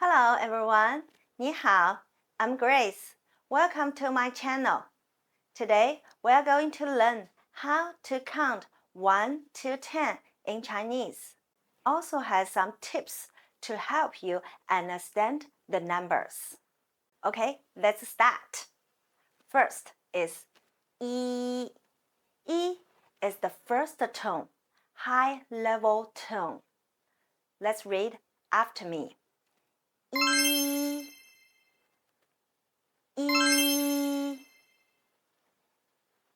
Hello everyone, 你好, I'm Grace. Welcome to my channel. Today we are going to learn how to count 1 to 10 in Chinese. Also has some tips to help you understand the numbers. Okay, let's start. First is yi. Yi is the first tone, high level tone. Let's read after me. E, E,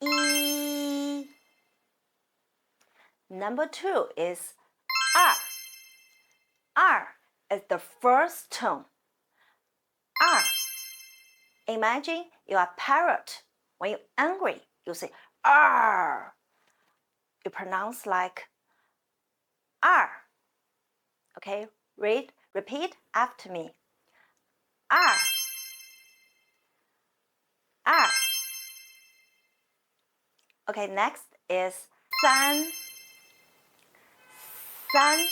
E. Number 2 is R. R is the first tone. R. Imagine you are a parrot. When you're angry, you say R. You pronounce like R. Okay, repeat after me. R. R. Okay, next is san. San.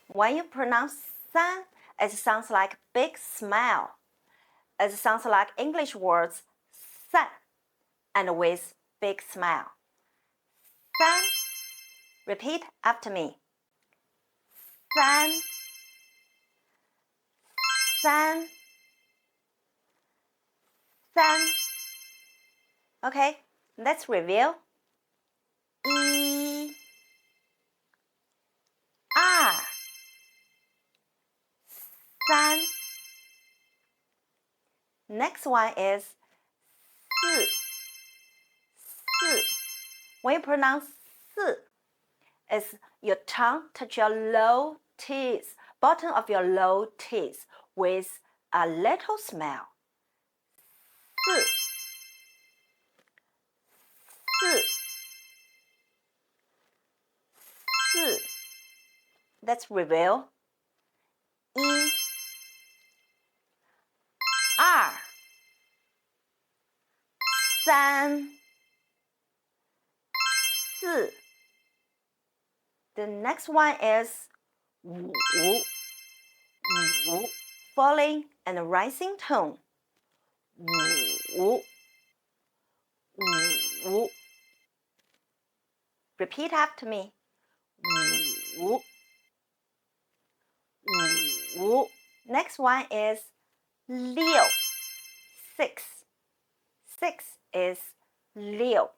When you pronounce san, it sounds like big smile. It sounds like English words san and with big smile. San. Repeat after me. San. San. San. Okay, let's review. E, R, san. Next one is si. Si. When you pronounce si, it's your tongue touch your low teeth, bottom of your low teeth with a little smell. Si. Si. Si. Let's review. E, R, san, si. The next one is wu, wu, falling and rising tone. Wu, wu. Repeat after me. Wu, wu. Next one is liu. 6. 6 is liu.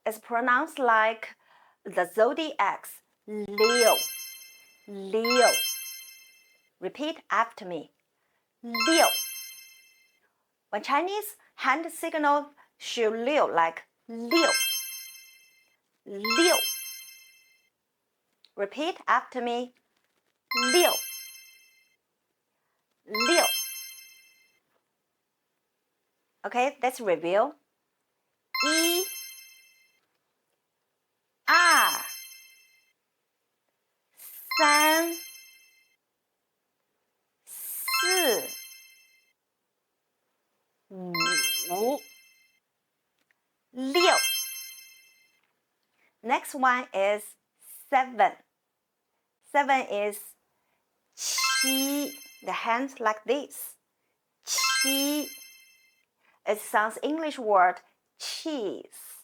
It's pronounced like the zodiacs. Liu. Liu. Repeat after me. Liu. When Chinese hand signal show liu like liu. Liu. Repeat after me. Liu. Liu. Okay, let's review. E, R, san, si, wu, liu. Next one is 7. 7 is qi. The hands like this. Qi. It sounds English word cheese.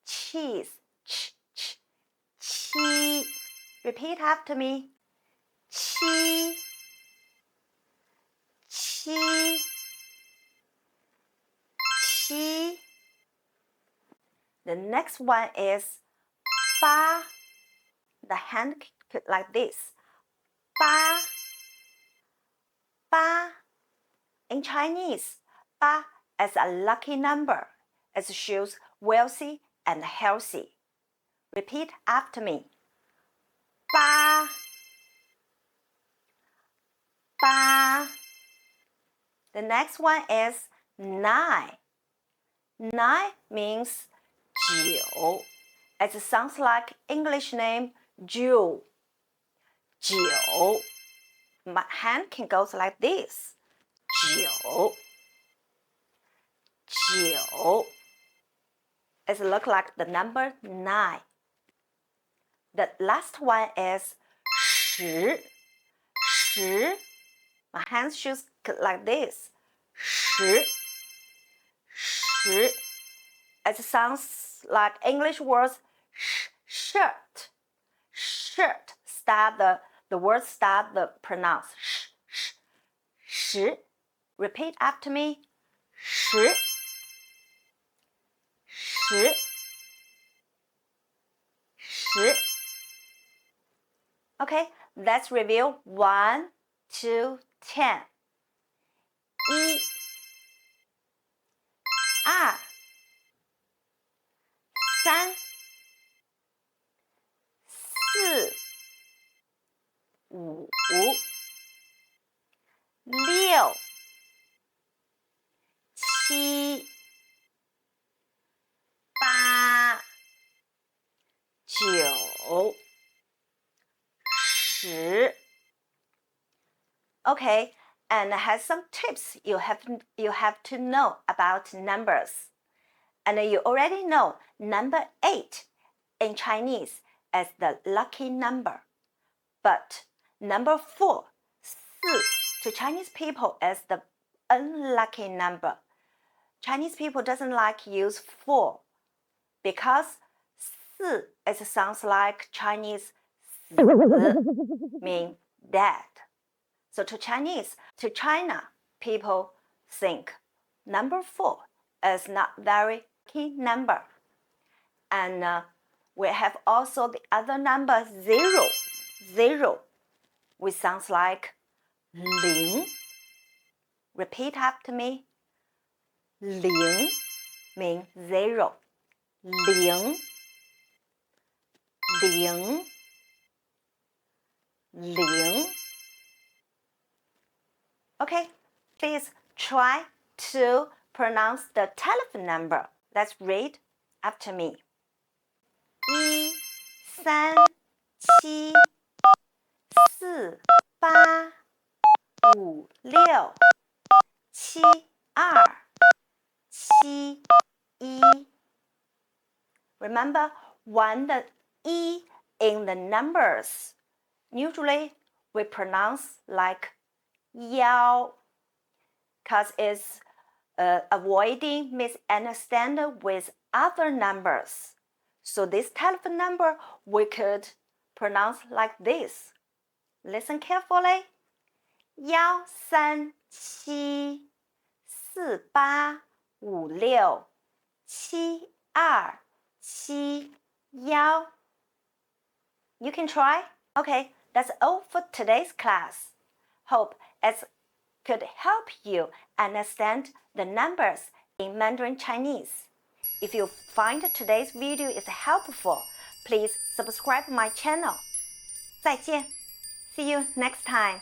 Cheese. Ch, ch. Qi. Repeat after me. Qi. Qi. Qi. The next one is ba. The hand like this. Ba. Ba. In Chinese, ba is a lucky number. It shows wealthy and healthy. Repeat after me. Ba. Ba. The next one is 9. 9 means 9. It sounds like English name Jewel. 9. My hand can go like this. 9. 9. It looks like the number 9. The last one is 10. 10 My hands should like this. 10. It sounds like English words shirt. Shirt. The word start the pronounce 10. Repeat after me. 10. Okay, let's review 1 to 10. 1 2 3 4 5 6 7 8 9 10. Okay, and has some tips you have to know about numbers. And you already know number 8 in Chinese as the lucky number. But number 4, 4, to Chinese people is the unlucky number. Chinese people doesn't like use 4 because 4 it sounds like Chinese 死 mean dead. So to China, people think number 4 is not very key number. And we have also the other number 0. 0, which sounds like líng. Repeat after me. Líng means 0. Líng. Okay, please try to pronounce the telephone number. Let's read after me. 1 3 7 4 8 5 6 7 2 7 1. Remember, when the E in the numbers, usually we pronounce like 1, because it's avoiding misunderstanding with other numbers. So this telephone number we could pronounce like this. Listen carefully. 1 3 7 4 8 5 6 7 2 7 1. You can try. Okay, that's all for today's class. Hope it could help you understand the numbers in Mandarin Chinese. If you find today's video is helpful, please subscribe my channel. 再见. See you next time.